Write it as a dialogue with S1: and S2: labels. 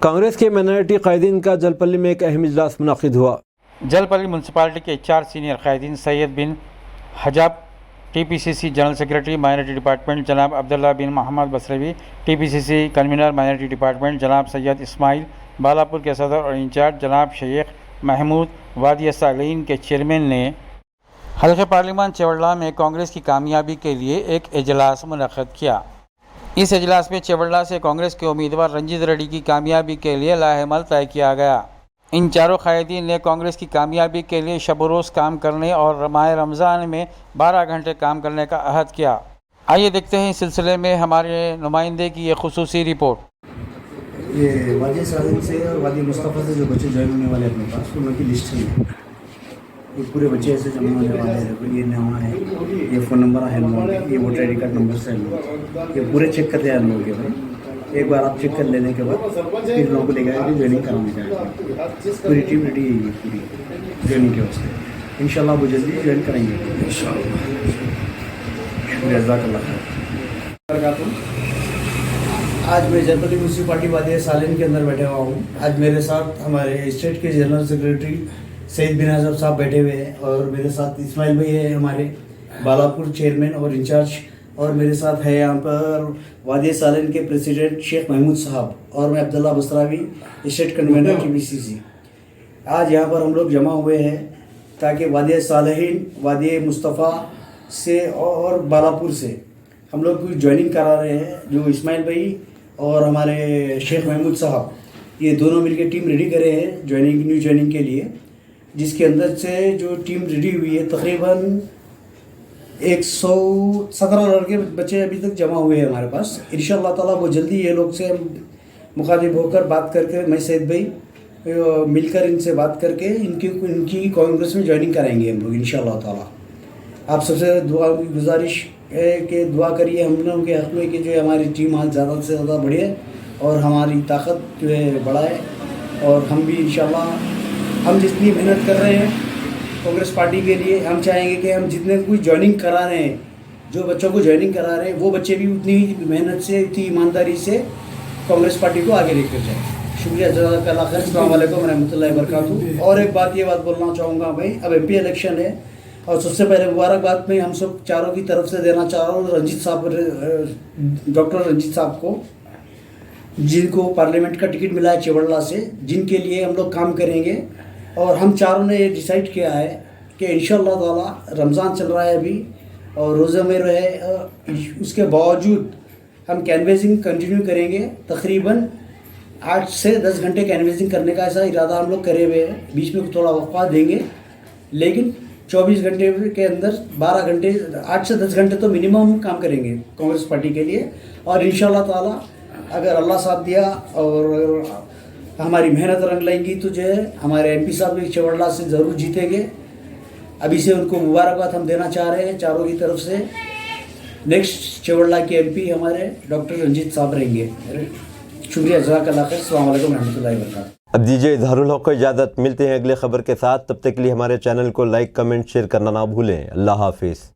S1: कांग्रेस के माइनॉरिटी कायदीन का जलपल्ली में एक अहम इजलास मुनक़िद हुआ।
S2: जलपल्ली म्यूनसिपालिटी के 4 सीनियर कायदीन सैयद बिन हजाब TPCC general secretary minority department जनाब Abdullah bin Mohammed Basrawi, TPCC convener minority department जनाब सैयद इस्माइल, बालापुर के सदर और इंचार्ज जनाब शेख महमूद, वादी सालीन के चेयरमैन ने हल्के पार्लियामान चेवड़ला में कांग्रेस की कामयाबी के लिए एक इजलास मुनक़्क़िद किया। इस इजलास में चेवड़ला से कांग्रेस के उम्मीदवार रंजीत रेड्डी की कामयाबी के लिए लाहेमल तय किया गया। इन चारों कायदीन ने कांग्रेस की कामयाबी के लिए शब रोज़ काम करने और माह रमज़ान में 12 घंटे काम करने का अहद किया। आइए देखते हैं इस सिलसिले में हमारे नुमाइंदे की ये खुसूसी रिपोर्ट।
S3: ये वादी सालिन से और वादी मुस्तफ़ा से जो बच्चे ज्वाइन होने वाले अपने पास उन लोगों की लिस्ट है। ये पूरे बच्चे ऐसे जमा होने वाले हैं। ये नाम है, ये फ़ोन नंबर है लोगों के, ये वोटर आई.डी. कार्ड नंबर से है। ये पूरे चेक करते हैं लोगों के भाई। एक बार आप चेक कर लेने के बाद फिर लोगों को ले गए ज्वाइनिंग कराने जाएगा। पूरी टीम रेडी है पूरी ज्वाइनिंग के वास्ते। इंशाल्लाह वो जल्दी ज्वाइन करेंगे इंशाल्लाह। शुक्रिया, जज़ाकल्लाह खैर। आज मैं जलपल्ली म्यूनसिपालिटी वादी सालिन के अंदर बैठा हुआ हूँ। आज मेरे साथ हमारे स्टेट के जनरल सेक्रेटरी सैयद बिन हजाब साहब बैठे हुए हैं और मेरे साथ इस्माइल भाई है हमारे बालापुर चेयरमैन और इंचार्ज, और मेरे साथ है यहाँ पर वादी सालिन के प्रेसिडेंट शेख महमूद साहब, और मैं अब्दुल्ला बसरावी स्टेट कन्वीनर TPCC। आज यहाँ पर हम लोग जमा हुए हैं ताकि वादी सालिन, वादी मुस्तफ़ा से और बालापुर से हम लोग ज्वाइनिंग करा रहे हैं। जो इस्माइल भाई और हमारे शेख महमूद साहब ये दोनों मिलकर टीम रेडी करे हैं ज्वाइनिंग, न्यू ज्वाइनिंग के लिए, जिसके अंदर से जो टीम रेडी हुई है तकरीबन 117 लड़के बच्चे अभी तक जमा हुए हैं हमारे पास। इंशाअल्लाह ताला वो जल्दी ये लोग से मुखातिब होकर बात करके मैं सैयद भाई मिलकर इनसे बात करके इनकी कांग्रेस में ज्वाइनिंग कराएंगे हम लोग इंशाअल्लाह ताला। आप सबसे दुआ की गुजारिश है कि दुआ करिए हम लोगों के हक़ में कि जो हमारी टीम आज ज़्यादा से ज़्यादा बढ़े और हमारी ताकत जो है बढ़ाए, और हम भी इंशाअल्लाह हम जितनी मेहनत कर रहे हैं कांग्रेस पार्टी के लिए, हम चाहेंगे कि हम जितने कोई ज्वाइनिंग करा रहे हैं, जो बच्चों को ज्वाइनिंग करा रहे हैं, वो बच्चे भी उतनी ही मेहनत से, उतनी ईमानदारी से कांग्रेस पार्टी को आगे लेकर जाए। शुक्रिया, जज़ाकल्लाह खैर। अस्सलाम वालेकुम रहमतुल्लाहि व बरकातहू। और एक बात, ये बात बोलना चाहूँगा भाई, अब MP इलेक्शन है और सबसे पहले मुबारकबाद मैं हम सब चारों की तरफ से देना चाह रहा हूँ रंजीत साहब, डॉक्टर रंजीत साहब को, जिनको पार्लियामेंट का टिकट मिला है चेवड़ला से, जिनके लिए हम लोग काम करेंगे। और हम चारों ने ये डिसाइड किया है कि इंशाअल्लाह ताला रमज़ान चल रहा है अभी और रोज़े में रहे, उसके बावजूद हम कैनवेसिंग कंटिन्यू करेंगे। तकरीबन 8 से 10 घंटे कैनवेसिंग करने का ऐसा इरादा हम लोग करे हुए हैं। बीच में थोड़ा वक़्फ़ा देंगे, लेकिन 24 घंटे के अंदर 12 घंटे, 8 से 10 घंटे तो मिनिमम काम करेंगे कांग्रेस पार्टी के लिए। और इंशाअल्लाह ताला अगर अल्लाह साथ दिया और हमारी मेहनत रंग लाएंगी तो जो है हमारे MP साहब भी चेवड़ला से ज़रूर जीतेंगे। अभी से उनको मुबारकबाद हम देना चाह रहे हैं चारों की तरफ से। नेक्स्ट चेवड़ला के MP हमारे डॉक्टर रंजीत साहब रहेंगे। शुक्रिया, जज़ाकल्लाह खैर। अस्सलाम वालेकुम रहमतुल्लाहि व बरकातहू।
S1: अब दीजिए इजहारुल हक़ को इजाज़त। मिलते हैं अगले खबर के साथ, तब तक के लिए हमारे चैनल को लाइक, कमेंट, शेयर करना ना भूलें। अल्लाह हाफिज़।